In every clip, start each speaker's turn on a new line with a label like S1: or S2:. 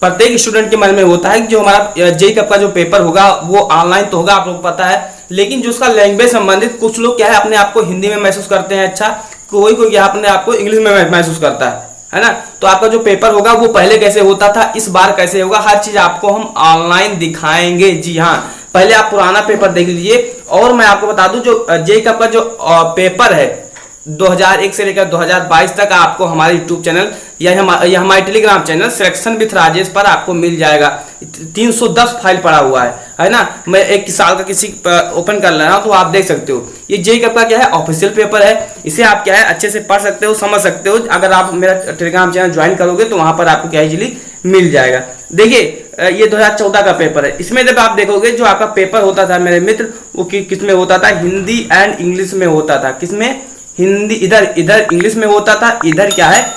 S1: प्रत्येक स्टूडेंट के मन में होता है कि जो हमारा जेईई का जो पेपर होगा वो ऑनलाइन तो होगा, आप लोग को पता है, लेकिन जो उसका लैंग्वेज संबंधित, कुछ लोग क्या है अपने आप को हिंदी में महसूस करते हैं, अच्छा कोई कोई क्या अपने आप को इंग्लिश में महसूस करता है ना। तो आपका जो पेपर होगा वो पहले कैसे होता था, इस बार कैसे होगा, हर चीज आपको हम ऑनलाइन दिखाएंगे। जी हाँ, पहले आप पुराना पेपर देख लीजिए। और मैं आपको बता दूं जो जेईई का जो पेपर है 2001 से लेकर 2022 तक आपको हमारे यूट्यूब चैनल या हमारे Telegram channel selection with Rajesh पर आपको मिल जाएगा। 310 फाइल पड़ा हुआ है ना। मैं एक साल का किसी ओपन कर रहा हूं तो आप देख सकते हो। ये जेईई का क्या है, ऑफिशियल पेपर है, इसे आप क्या है अच्छे से पढ़ सकते हो, समझ सकते हो। अगर आप मेरा टेलीग्राम चैनल ज्वाइन करोगे तो वहां पर आपको क्या इजीली मिल जाएगा। देखिए ये 2014 का पेपर है। इसमें जब आप देखोगे जो आपका पेपर होता था मेरे मित्र, वो किस में होता था, हिंदी एंड इंग्लिश में होता था। किसमें, हिंदी, इधर इंग्लिश में होता था, इधर क्या है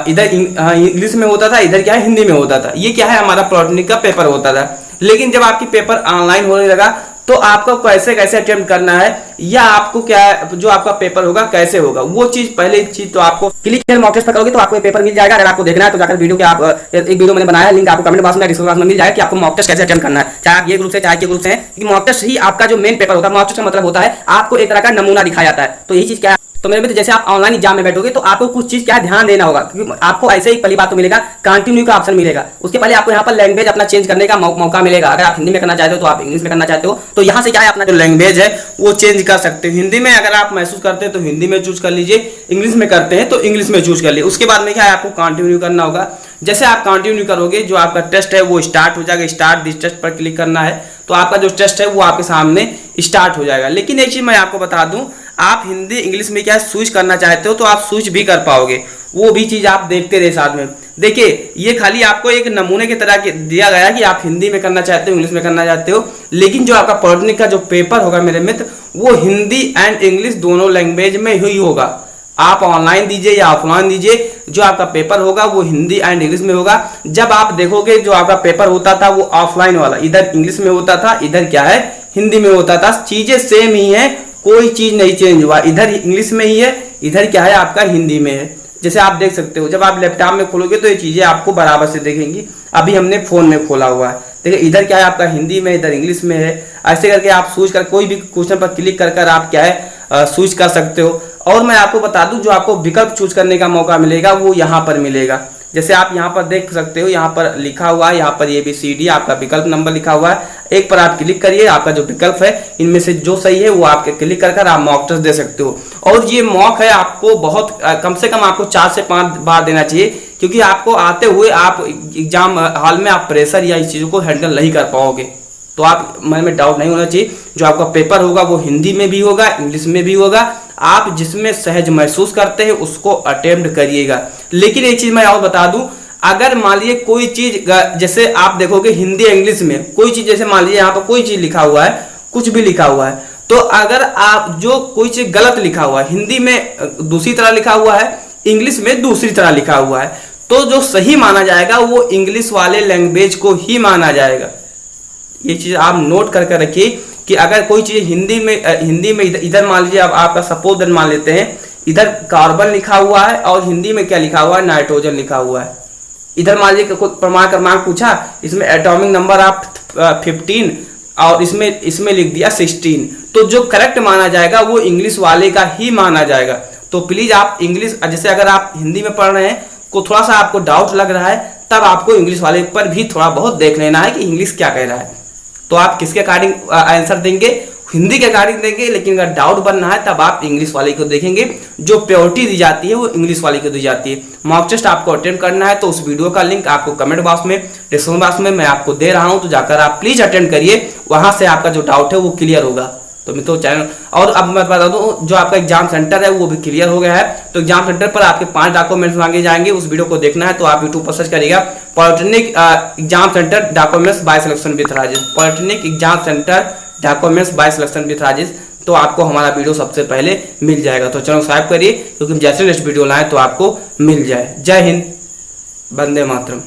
S1: इधर इंग्लिश में होता था, इधर क्या है हिंदी में होता था। ये क्या है हमारा पॉलिटेक्निक का पेपर होता था। लेकिन जब आपकी पेपर ऑनलाइन होने लगा तो आपको कैसे कैसे अटेम्प्ट करना है या आपको क्या जो आपका पेपर होगा कैसे होगा, वो चीज पहले चीज तो आपको क्लिक मॉक टेस्ट पर करोगे तो आपको ये पेपर मिल जाएगा। अगर आपको देखना है तो जाकर वीडियो के आप एक वीडियो मैंने बनाया है, लिंक आपको कमेंट बॉक्स में डिस्क्रिप्शन बॉक्स में मिल जाएगा कि आपको मॉक टेस्ट कैसे अटेम्प्ट करना है, चाहे आप ये ग्रुप से चाहे के ग्रुप से। क्योंकि मॉक टेस्ट ही आपका जो मेन पेपर होता है। मॉक टेस्ट का मतलब होता है आपको एक तरह का नमूना दिखाया जाता है। तो यही चीज क्या है, तो मेरे मित्र जैसे आप ऑनलाइन एग्जाम में बैठोगे तो आपको कुछ चीज क्या ध्यान देना होगा, क्योंकि आपको ऐसे ही पहली बात तो मिलेगा कंटिन्यू का ऑप्शन मिलेगा। उसके पहले आपको यहाँ पर लैंग्वेज अपना चेंज करने का मौका मिलेगा। अगर आप हिंदी में करना चाहते हो तो आप इंग्लिश में करना चाहते हो तो यहाँ से क्या है अपना जो लैंग्वेज है वो चेंज कर सकते हो। हिंदी में अगर आप महसूस करते हैं तो हिंदी में चूज कर लीजिए, इंग्लिश में करते हैं तो इंग्लिश में चूज कर लीजिए। उसके बाद में क्या है आपको कंटिन्यू करना होगा। जैसे आप कंटिन्यू करोगे जो आपका टेस्ट है वो स्टार्ट हो जाएगा। स्टार्ट दिस टेस्ट पर क्लिक करना है तो आपका जो टेस्ट है वो आपके सामने स्टार्ट हो जाएगा। लेकिन एक चीज मैं आपको बता दूं, आप हिंदी इंग्लिश में क्या स्विच करना चाहते हो तो आप स्विच भी कर पाओगे, वो भी चीज आप देखते रहे साथ में। देखिए ये खाली आपको एक नमूने की तरह दिया गया कि आप हिंदी में करना चाहते हो इंग्लिश में करना चाहते हो, लेकिन जो आपका पॉलिटेक्निक का जो पेपर होगा मेरे मित्र वो हिंदी एंड इंग्लिश दोनों लैंग्वेज में ही होगा। आप ऑनलाइन दीजिए या ऑफलाइन दीजिए, जो आपका पेपर होगा वो हिंदी एंड इंग्लिश में होगा। जब आप देखोगे जो आपका पेपर होता था वो ऑफलाइन वाला, इधर इंग्लिश में होता था, इधर क्या है हिंदी में होता था। चीजें सेम ही है, कोई चीज नहीं चेंज हुआ। इधर इंग्लिश में ही है, इधर क्या है आपका हिंदी में है। जैसे आप देख सकते हो जब आप लैपटॉप में खोलोगे तो ये चीजें आपको बराबर से देखेंगी। अभी हमने फोन में खोला हुआ है, देखिए इधर क्या है आपका हिंदी में, इधर इंग्लिश में है। ऐसे करके आप स्विच कर कोई भी क्वेश्चन पर क्लिक कर आप क्या है स्विच कर सकते हो। और मैं आपको बता दूं जो आपको विकल्प चूज करने का मौका मिलेगा वो यहाँ पर मिलेगा। जैसे आप यहाँ पर देख सकते हो, यहाँ पर लिखा हुआ है, यहाँ पर ABCD आपका विकल्प नंबर लिखा हुआ है। एक पर आप क्लिक करिए, आपका जो विकल्प है इनमें से जो सही है वो आपके क्लिक कर आप मॉक टेस्ट दे सकते हो। और ये मॉक है आपको बहुत कम से कम आपको 4 से 5 बार देना चाहिए, क्योंकि आपको आते हुए आप एग्जाम हॉल में आप प्रेशर या इस चीज़ों को हैंडल नहीं कर पाओगे। तो आप मन में डाउट नहीं होना चाहिए, जो आपका पेपर होगा वो हिंदी में भी होगा इंग्लिश में भी होगा। आप जिसमें सहज महसूस करते हैं उसको अटेम्प्ट करिएगा। लेकिन एक चीज मैं और बता दूं, अगर मान लीजिए कोई चीज जैसे आप देखोगे हिंदी इंग्लिश में कोई चीज, जैसे मान लीजिए यहाँ पर कोई चीज लिखा हुआ है, कुछ भी लिखा हुआ है, तो अगर आप जो कोई चीज गलत लिखा हुआ है, हिंदी में दूसरी तरह लिखा हुआ है, इंग्लिश में दूसरी तरह लिखा हुआ है, तो जो सही माना जाएगा वो इंग्लिश वाले लैंग्वेज को ही माना जाएगा। ये चीज आप नोट करके रखिए कि अगर कोई चीज हिंदी में इधर मान लीजिए आपका सपोज मान लेते हैं, इधर कार्बन लिखा हुआ है और हिंदी में क्या लिखा हुआ है, नाइट्रोजन लिखा हुआ है। इधर मान लीजिए कोई प्रमाण क्रमांक पूछा, इसमें एटॉमिक नंबर आप 15 और इसमें लिख दिया 16, तो जो करेक्ट माना जाएगा वो इंग्लिश वाले का ही माना जाएगा। तो प्लीज आप इंग्लिश, जैसे अगर आप हिंदी में पढ़ रहे हैं को थोड़ा सा आपको डाउट लग रहा है, तब आपको इंग्लिश वाले पर भी थोड़ा बहुत देख लेना है कि इंग्लिश क्या कह रहा है। तो आप किसके अकॉर्डिंग आंसर देंगे, हिंदी के अकॉर्डिंग देंगे। लेकिन अगर डाउट बनना है तब आप इंग्लिश वाले को देखेंगे। जो प्रायोरिटी दी जाती है वो इंग्लिश वाले को दी जाती है। मॉक टेस्ट आपको अटेम्प्ट करना है तो उस वीडियो का लिंक आपको कमेंट बॉक्स में डिस्क्रिप्शन बॉक्स में मैं आपको दे रहा हूं, तो जाकर आप प्लीज अटेम्प्ट करिए, वहां से आपका जो डाउट है वो क्लियर होगा। तो मित्रों चैनल, और अब मैं बता दूं जो आपका एग्जाम सेंटर है वो भी क्लियर हो गया है। तो एग्जाम सेंटर पर आपके 5 डॉक्यूमेंट्स मांगे जाएंगे। उस वीडियो को देखना है तो आप यूट्यूब पर सर्च करिएगा polytechnic exam centre documents by selection with Rajesh, polytechnic exam centre documents by selection with Rajesh, तो आपको हमारा वीडियो सबसे पहले मिल जाएगा। तो चैनल सब्सक्राइब करिए, क्योंकि जैसे नेक्स्ट वीडियो लाएं तो आपको मिल जाए। जय हिंद, वंदे मातरम।